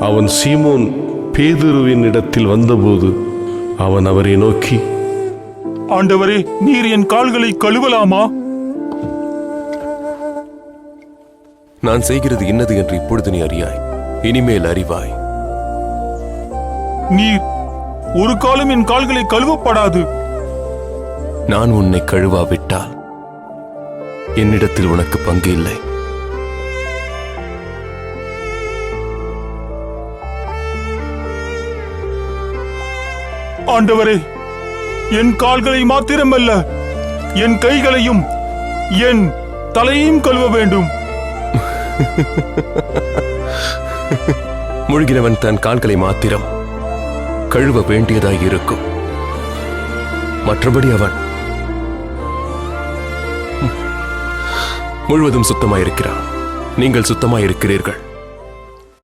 அவன் சீமோன் பேதுருவின் இடத்தில் வந்தபோது அவன் அவரை நோக்கி, ஆண்டவரே, நீர் என் கால்களை கழுவலாமா? நான் செய்கிறது இன்னது என்று இப்பொழுது நீ அறியாய், இனிமேல் அறிவாய். நீர் ஒரு காலம் என் கால்களை கழுவப்படாது. நான் உன்னை கழுவாவிட்டால் என்னிடத்தில் உனக்கு பங்கு இல்லை. ஆண்டவரே, என் கால்களை மாத்திரமல்ல, என் கைகளையும் என் தலையையும் கழுவ வேண்டும். முழுகினவன் தன் கால்களை மாத்திரம் கழுவ வேண்டியதாய் இருக்கும். மற்றபடி அவன் முழுவதும் சுத்தமாயிருக்கிறான். நீங்கள் சுத்தமாயிருக்கிறீர்கள்.